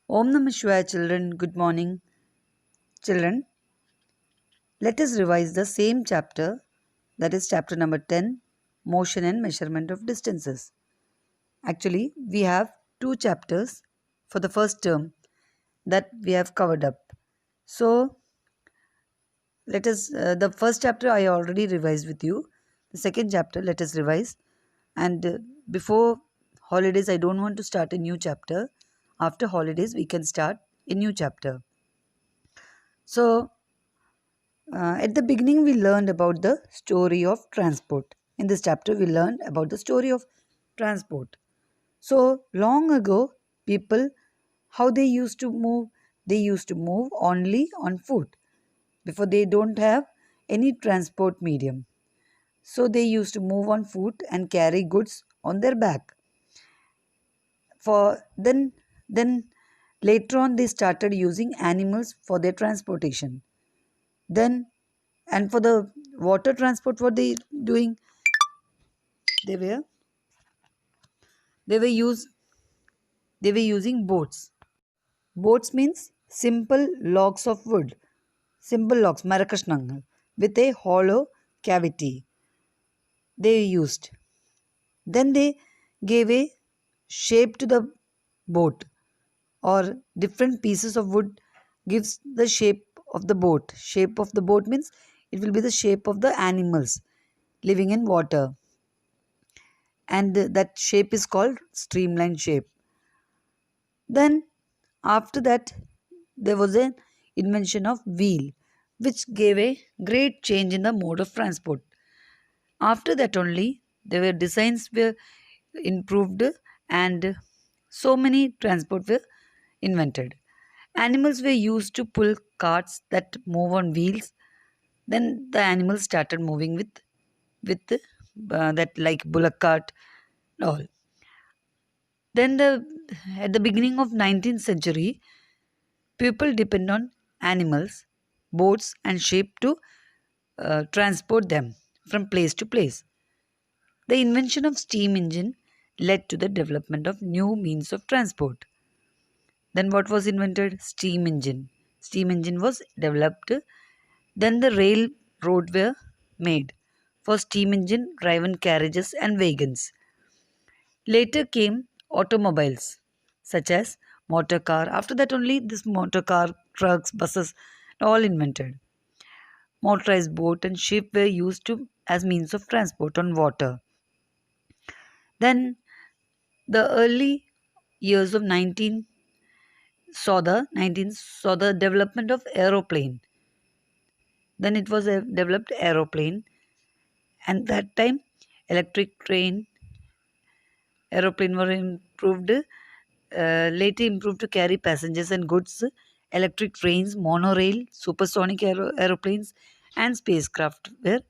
Om Namah Shivaya children, good morning. Children, let us revise the same chapter, that is chapter number 10, Motion and Measurement of Distances. Actually, we have two chapters for the first term that we have covered up. So, the first chapter I already revised with you. The second chapter, let us revise. And before holidays, I don't want to start a new chapter. After holidays, we can start a new chapter. So, at the beginning, we learned about the story of transport. In this chapter, we learned about the story of transport. So, long ago, people, how they used to move only on foot before they don't have any transport medium. So, they used to move on foot and carry goods on their back. For then later on, they started using animals for their transportation. Then, and for the water transport, what they doing? They were they were use they were using boats. Boats means simple logs of wood, simple logs, marakashnang, with a hollow cavity. They used. Then they gave a shape to the boat, or different pieces of wood gives the shape of the boat. Shape of the boat means it will be the shape of the animals living in water, and that shape is called streamline shape. Then after that there was an invention of wheel, which gave a great change in the mode of transport. After that only there were designs were improved, and so many transport were invented. Animals were used to pull carts that move on wheels. Then the animals started moving with that, like bullock cart and all. Then the at the beginning of 19th century, people depend on animals, boats, and sheep to transport them from place to place. The invention of steam engine led to the development of new means of transport. Then what was invented? Steam engine. Steam engine was developed. Then the railroad were made for steam engine driven carriages and wagons. Later came automobiles such as motor car. After that only this motor car, trucks, buses all invented. Motorized boat and ship were used to as means of transport on water. Then the early years of 19 saw the development of aeroplane. Then it was a developed aeroplane, and that time electric train aeroplane were improved. Later improved to carry passengers and goods. Electric trains, monorail, supersonic aeroplanes, and spacecraft were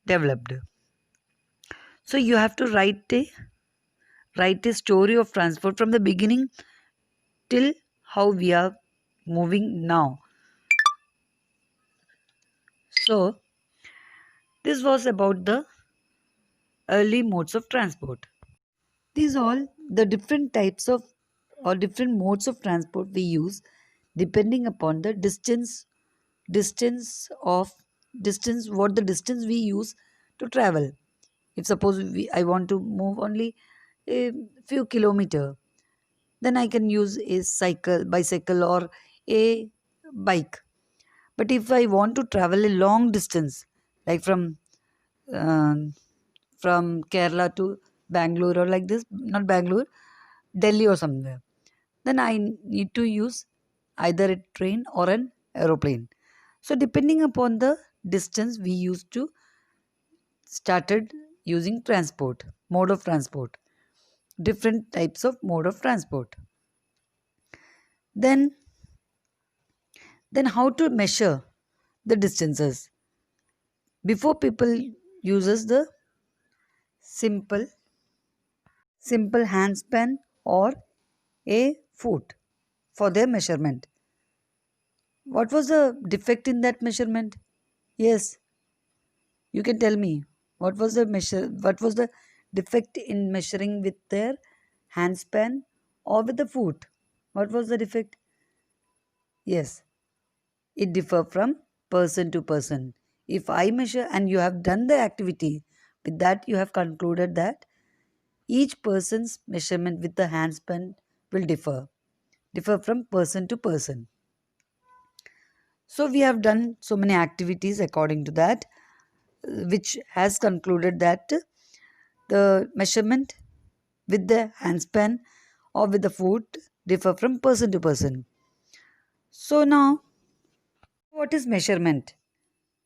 developed. So you have to write a story of transport from the beginning till how we are moving now. So this was about the early modes of transport. These all the different types of or different modes of transport we use depending upon the distance of distance what the distance we use to travel. If suppose I want to move only a few kilometer, then I can use a bicycle, or a bike. But if I want to travel a long distance, like um, from Kerala to Bangalore, or like this, not Bangalore, Delhi or somewhere, then I need to use either a train or an aeroplane. So depending upon the distance, we used to started using transport, mode of transport, different types of mode of transport. Then how to measure the distances? Before, people uses the simple simple handspan or a foot for their measurement. What was the defect in that measurement? Yes, you can tell me. What was the defect in measuring with their handspan or with the foot? What was the defect? Yes, it differ from person to person. If I measure and you have done the activity, with that you have concluded that each person's measurement with the handspan will differ from person to person. So we have done so many activities according to that, which has concluded that the measurement with the handspan or with the foot differ from person to person. So now, what is measurement?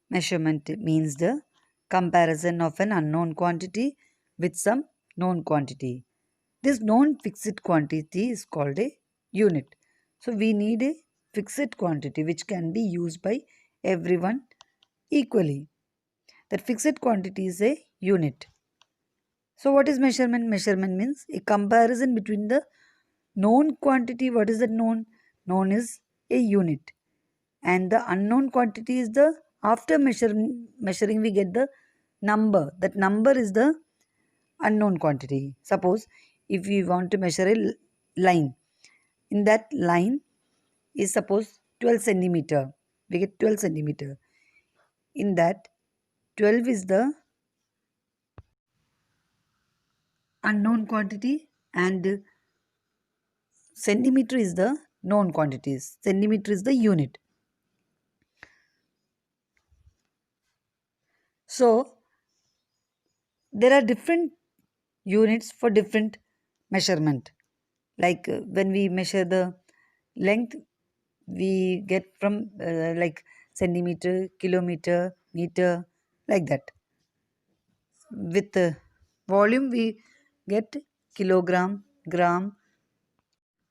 Measurement means the comparison of an unknown quantity with some known quantity. This known fixed quantity is called a unit. So we need a fixed quantity which can be used by everyone equally. That fixed quantity is a unit. So what is measurement? Measurement means a comparison between the known quantity. What is the known? Known is a unit. And the unknown quantity is the after measuring we get the number. That number is the unknown quantity. Suppose if we want to measure a line, in that line is suppose 12 centimeter. We get 12 centimeter. In that 12 is the unknown quantity and centimeter is the known quantities. Centimeter is the unit. So there are different units for different measurement. Like when we measure the length, we get from like centimeter, kilometer, meter, like that. With volume, we get kilogram, gram.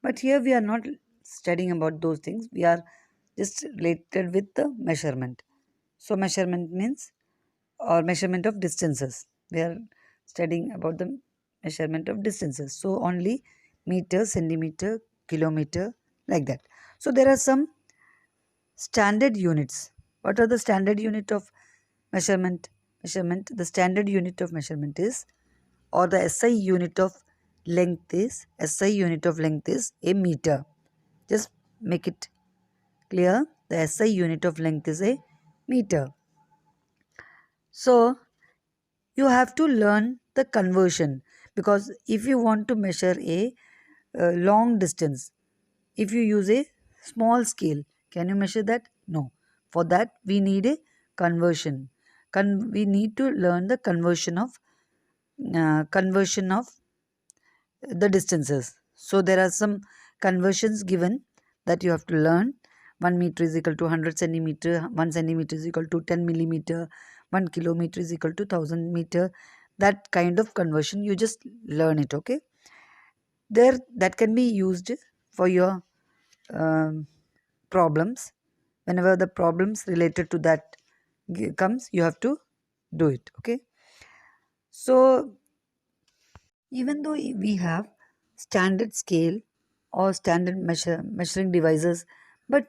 But here we are not studying about those things. We are just related with the measurement. So measurement means or measurement of distances. We are studying about the measurement of distances. So only meter, centimeter, kilometer, like that. So there are some standard units. What are the standard unit of measurement? The standard unit of measurement is or the SI unit of length is a meter. Just make it clear. The SI unit of length is a meter. So you have to learn the conversion because if you want to measure a long distance, if you use a small scale, can you measure that? No. For that we need a conversion. We need to learn the conversion of the distances. So there are some conversions given that you have to learn. 1 meter is equal to 100 centimeter, 1 centimeter is equal to 10 millimeter, 1 kilometer is equal to 1000 meter. That kind of conversion you just learn it, okay? There that can be used for your um, problems. Whenever the problems related to that comes, you have to do it, okay? So even though we have standard scale or standard measuring devices, but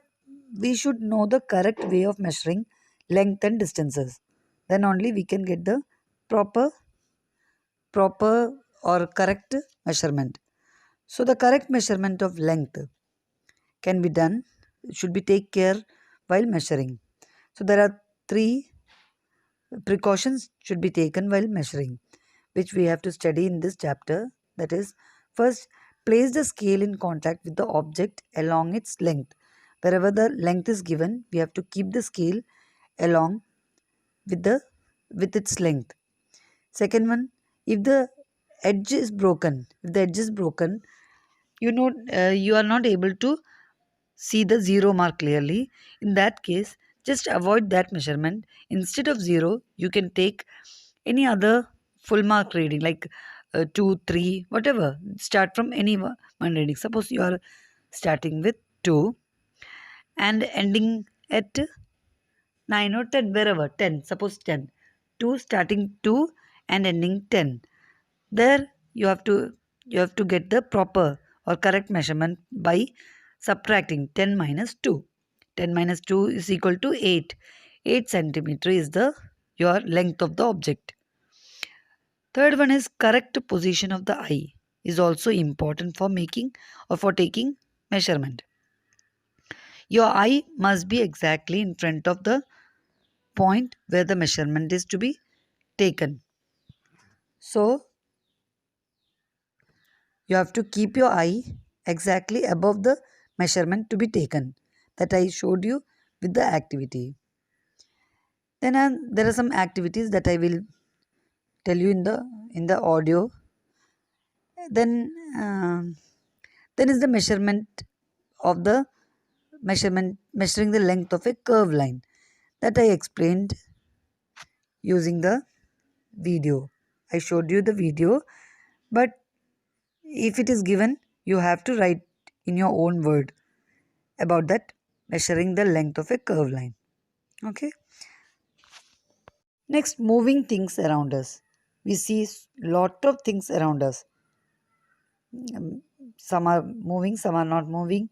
we should know the correct way of measuring length and distances. Then only we can get the proper or correct measurement. So the correct measurement of length can be done, should be take care while measuring. So there are three precautions should be taken while measuring, which we have to study in this chapter. That is, first, place the scale in contact with the object along its length. Wherever the length is given, we have to keep the scale along with its length. Second one, if the edge is broken, you are not able to see the zero mark clearly. In that case, just avoid that measurement. Instead of zero, you can take any other full mark reading like 2, 3, whatever. Start from any one reading. Suppose you are starting with 2 and ending at 9 or 10, wherever, 10, suppose 10. 2 starting 2 and ending 10. There you have to get the proper or correct measurement by subtracting 10 minus 2. 10 minus 2 is equal to 8. 8 centimeter is the your length of the object. Third one is correct position of the eye is also important for making or for taking measurement. Your eye must be exactly in front of the point where the measurement is to be taken. So you have to keep your eye exactly above the measurement to be taken that I showed you with the activity. Then there are some activities that I will tell you in the audio. Then then is the measurement of the measuring the length of a curved line that I explained using the video. I showed you the video, but if it is given, you have to write in your own word about that measuring the length of a curved line. Okay. Next, moving things around us. We see lot of things around us. Some are moving, some are not moving.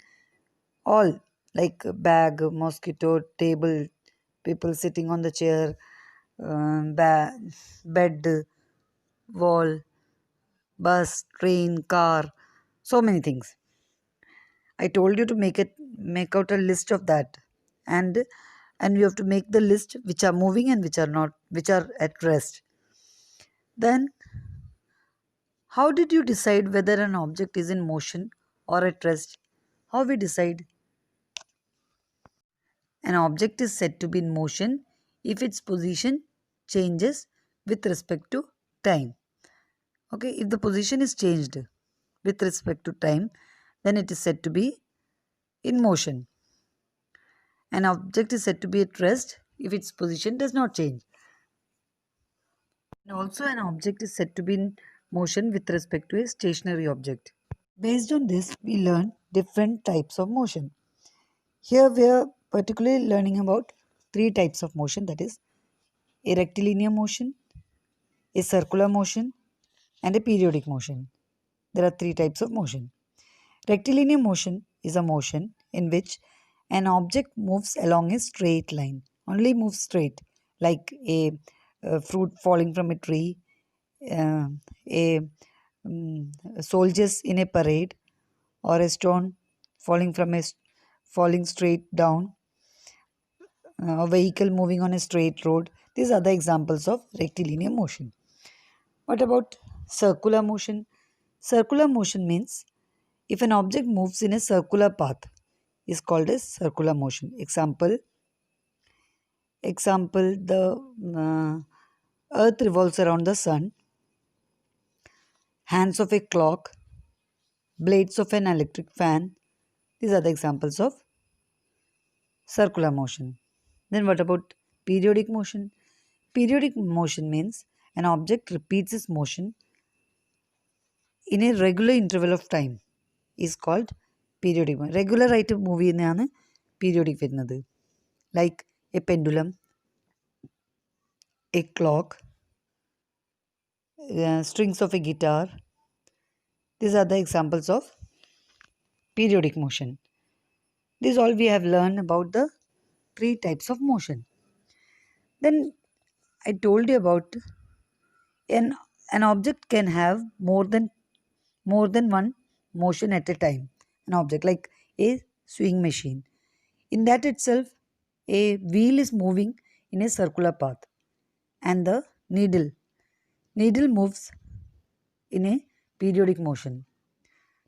All like a bag, mosquito, table, people sitting on the chair, bed, wall, bus, train, car, so many things. I told you to make out a list of that, and you have to make the list which are moving and which are not, which are at rest. Then, how did you decide whether an object is in motion or at rest? How we decide? An object is said to be in motion if its position changes with respect to time. Okay, if the position is changed with respect to time, then it is said to be in motion. An object is said to be at rest if its position does not change. And also, an object is said to be in motion with respect to a stationary object. Based on this, we learn different types of motion. Here, we are particularly learning about three types of motion, that is, a rectilinear motion, a circular motion, and a periodic motion. There are three types of motion. Rectilinear motion is a motion in which an object moves along a straight line, only moves straight, like a fruit falling from a tree, uh, a soldiers in a parade, or a stone falling from falling straight down, a vehicle moving on a straight road. These are the examples of rectilinear motion. What about circular motion? Circular motion means if an object moves in a circular path is called as circular motion. Example, the earth revolves around the sun, hands of a clock, blades of an electric fan. These are the examples of circular motion. Then what about periodic motion? Periodic motion means an object repeats its motion in a regular interval of time is called periodic. Regular ആയിട്ട് move ചെയ്യുന്നതാണ് periodic വരുന്നത്. Like a pendulum, a clock, strings of a guitar. These are the examples of periodic motion. This all we have learned about the three types of motion. Then I told you about an an object can have more than one motion at a time. An object like a swing machine. In that itself, a wheel is moving in a circular path, and the needle moves in a periodic motion.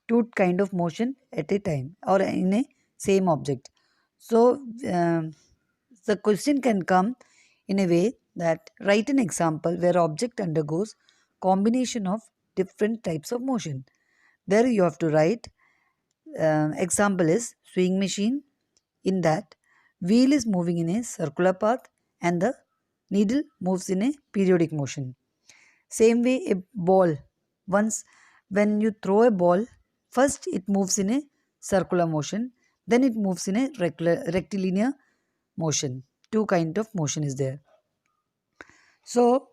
Two kind of motion at a time or in a same object. So the question can come in a way that write an example where object undergoes combination of different types of motion. There you have to write example is swing machine. In that wheel is moving in a circular path and the needle moves in a periodic motion. Same way a ball, once when you throw a ball, first it moves in a circular motion, then it moves in a rectilinear motion. Two kind of motion is there. So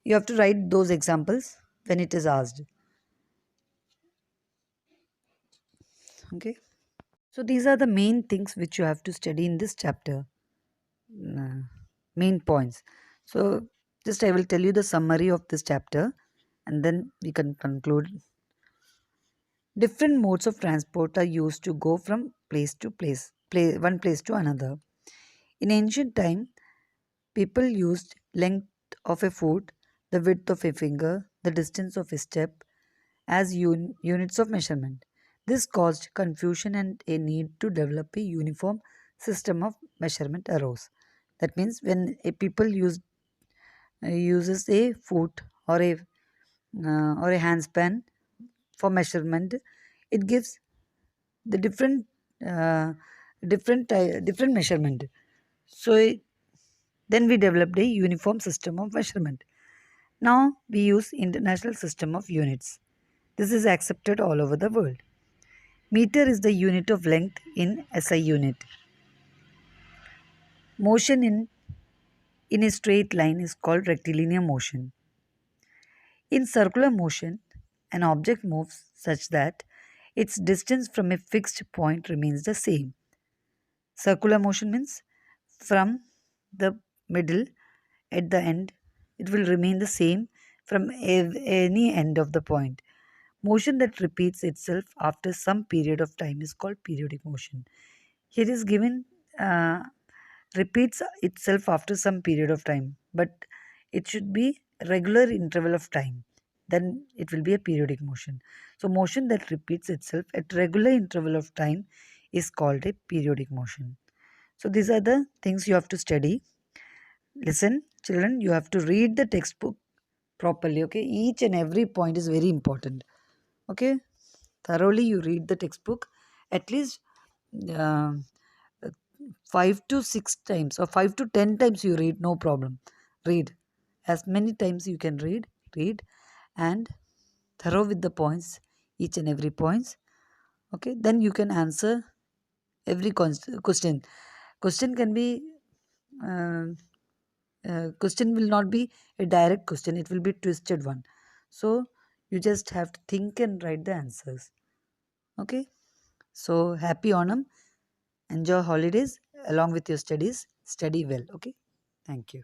you have to write those examples when it is asked. Okay. So these are the main things which you have to study in this chapter. Main points. So just I will tell you the summary of this chapter and then we can conclude. Different modes of transport are used to go from place to one place to another. In ancient time, people used length of a foot, the width of a finger, the distance of a step as units of measurement. This caused confusion and a need to develop a uniform system of measurement arose. That means when a people uses a foot or a handspan for measurement, it gives the uh, different measurement. So then we developed a uniform system of measurement. Now we use international system of units. This is accepted all over the world. Meter is the unit of length in SI unit. Motion in a straight line is called rectilinear motion. In circular motion, an object moves such that its distance from a fixed point remains the same. Circular motion means from the middle at the end, it will remain the same from any end of the point. Motion that repeats itself after some period of time is called periodic motion. Here is given uh, repeats itself after some period of time, but it should be regular interval of time. Then it will be a periodic motion. So motion that repeats itself at regular interval of time is called a periodic motion. So these are the things you have to study. Listen, children, you have to read the textbook properly. Okay, each and every point is very important. Okay, thoroughly you read the textbook at least uh, 5 to 6 times or 5 to 10 times you read, no problem. Read as many times you can read and thorough with the points, each and every points. Okay, then you can answer every question. Question can be uh, question will not be a direct question, it will be twisted one. So you just have to think and write the answers. Okay, so happy Onam, enjoy holidays along with your studies, study well. Okay, thank you.